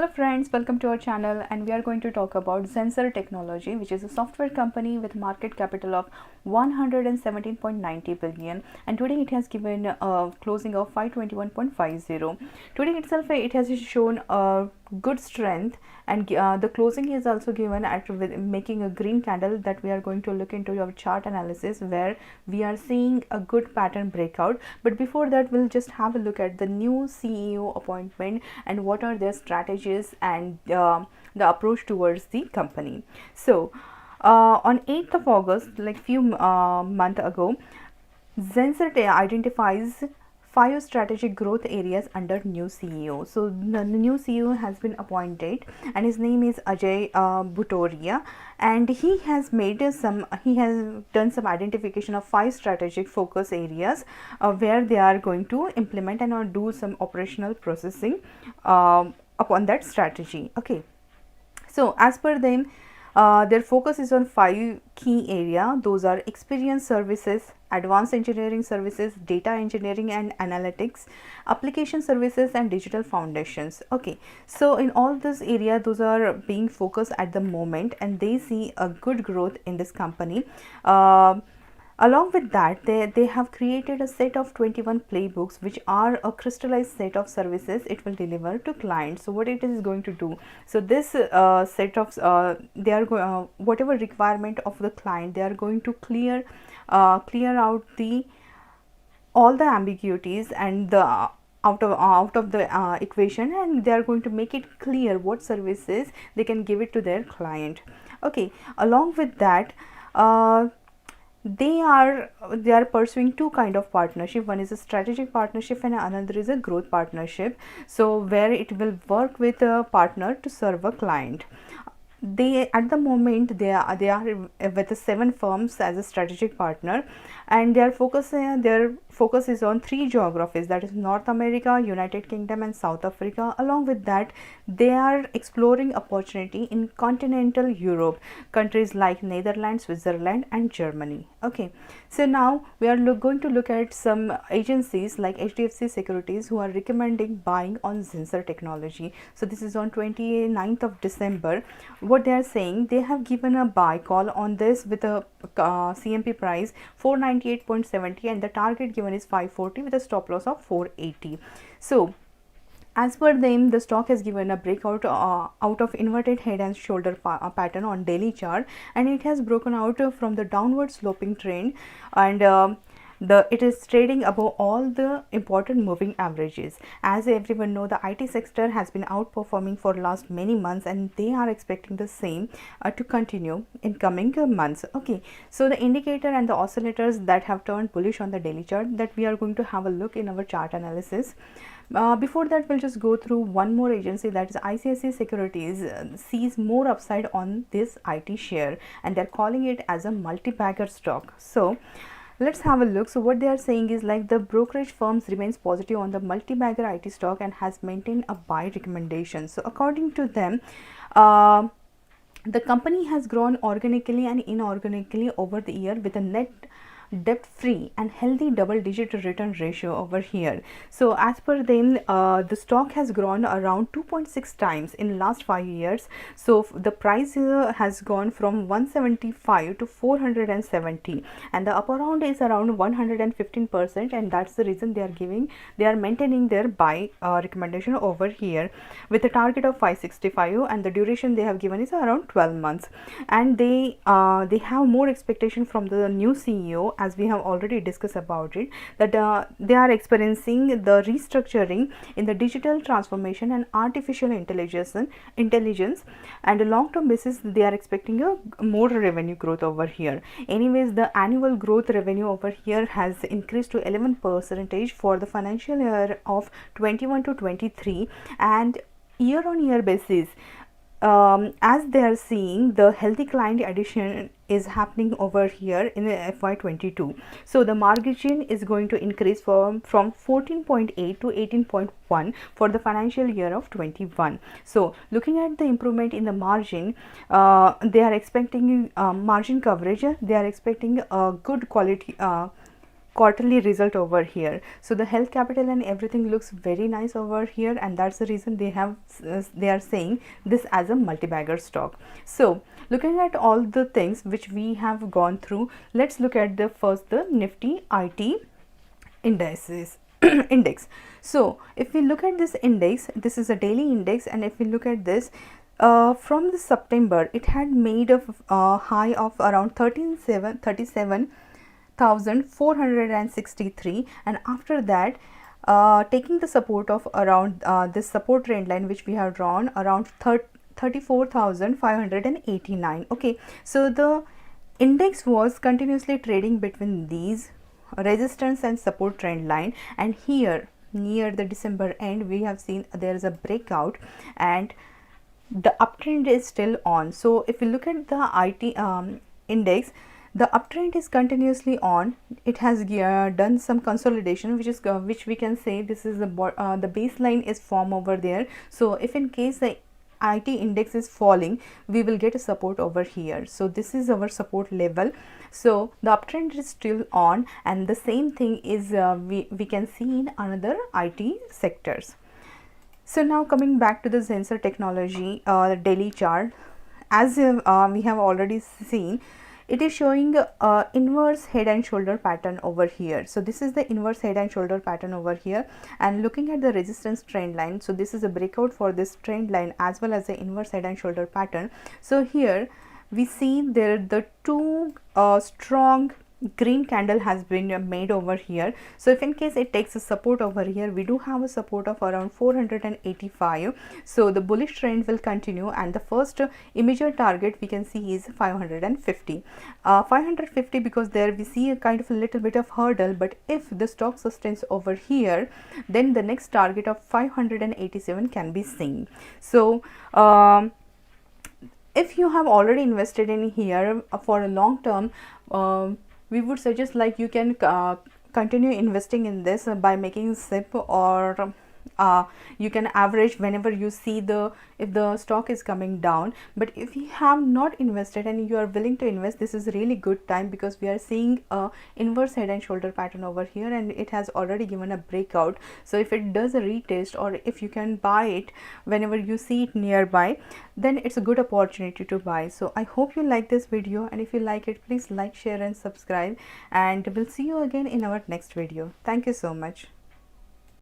Hello friends, welcome to our channel, and we are going to talk about Zensar Technology, which is a software company with market capital of 117.90 billion, and today it has given a closing of 521.50. Today itself it has shown a good strength, and the closing is also given at with making a green candle that we are going to look into our chart analysis, where we are seeing a good pattern breakout. But before that, we'll just have a look at the new CEO appointment and what are their strategies and the approach towards the company. So on 8th of August, like few month ago, Zensar identifies 5 strategic growth areas under new CEO. So the new CEO has been appointed, and his name is Ajay Bhutoria, and he has done some identification of 5 strategic focus areas where they are going to implement and do some operational processing upon that strategy. Okay, so as per them, their focus is on 5 key areas. Those are experience services, advanced engineering services, data engineering and analytics, application services, and digital foundations. Okay, so in all this area, those are being focused at the moment, and they see a good growth in this company. Along with that, they have created a set of 21 playbooks, which are a crystallized set of services it will deliver to clients. So what it is going to do, so this set of they are whatever requirement of the client, they are going to clear out all the ambiguities and the out of the equation, and they are going to make it clear what services they can give it to their client. Okay, along with that, they are pursuing 2 kind of partnership. One is a strategic partnership and another is a growth partnership. So where it will work with a partner to serve a client. They at the moment they are with the 7 firms as a strategic partner, and their focus is on 3 geographies, that is North America, United Kingdom and South Africa. Along with that, they are exploring opportunity in continental Europe, countries like Netherlands, Switzerland and Germany. Okay, so now we are going to look at some agencies like HDFC Securities who are recommending buying on Zensar Technology. So this is on 29th of December. What they are saying, they have given a buy call on this with a CMP price 498.70, and the target given is 540 with a stop loss of 480. So as per them, the stock has given a breakout out of inverted head and shoulder pattern on daily chart, and it has broken out from the downward sloping trend, and it is trading above all the important moving averages. As everyone know, the IT sector has been outperforming for last many months, and they are expecting the same to continue in coming months. Okay, so the indicator and the oscillators that have turned bullish on the daily chart, that we are going to have a look in our chart analysis. Before that, we'll just go through one more agency, that is ICICI Securities sees more upside on this IT share, and they're calling it as a multi-bagger stock. So let's have a look. So what they are saying is, like, the brokerage firms remains positive on the multi-bagger IT stock and has maintained a buy recommendation. So according to them, the company has grown organically and inorganically over the year with a net debt free and healthy double-digit return ratio over here. So as per them, the stock has grown around 2.6 times in last 5 years. So the price has gone from 175 to 470, and the upper round is around 115%, and that's the reason they are maintaining their buy recommendation over here with a target of 565, and the duration they have given is around 12 months. And they have more expectation from the new CEO, as we have already discussed about it, that they are experiencing the restructuring in the digital transformation and artificial intelligence, and a long-term basis they are expecting a more revenue growth over here. Anyways, the annual growth revenue over here has increased to 11% for the financial year of 21 to 23, and year on year basis, as they are seeing the healthy client addition is happening over here in the FY22. So the margin is going to increase from 14.8 to 18.1 for the financial year of 21. So looking at the improvement in the margin, they are expecting margin coverage, they are expecting a good quality quarterly result over here. So the health capital and everything looks very nice over here, and that's the reason they are saying this as a multi-bagger stock. So looking at all the things which we have gone through, let's look at the first, the Nifty IT indices index. So if we look at this index, this is a daily index, and if we look at this, from the September, it had made a high of around 37,463, and after that, taking the support of around this support trend line which we have drawn around 34,589. Okay, so the index was continuously trading between these resistance and support trend line, and here near the December end we have seen there is a breakout and the uptrend is still on. So if we look at the IT index, the uptrend is continuously on. It has done some consolidation, which we can say this is the baseline is formed over there. So if in case the IT index is falling, we will get a support over here. So this is our support level. So the uptrend is still on, and the same thing is we can see in another IT sectors. So now coming back to the Zensar Technology daily chart, as we have already seen, it is showing inverse head and shoulder pattern over here. So this is the inverse head and shoulder pattern over here, and looking at the resistance trend line, so this is a breakout for this trend line as well as the inverse head and shoulder pattern. So here we see there the two strong green candle has been made over here. So if in case it takes a support over here, we do have a support of around 485. So the bullish trend will continue, and the first immediate target we can see is 550. 550, because there we see a kind of a little bit of hurdle, but if the stock sustains over here, then the next target of 587 can be seen. So if you have already invested in here for a long term, we would suggest like you can continue investing in this by making SIP, or you can average whenever you see if the stock is coming down. But if you have not invested and you are willing to invest, this is a really good time, because we are seeing a inverse head and shoulder pattern over here, and it has already given a breakout. So if it does a retest, or if you can buy it whenever you see it nearby, then it's a good opportunity to buy. So I hope you like this video, and if you like it, please like, share and subscribe, and we'll see you again in our next video. Thank you so much.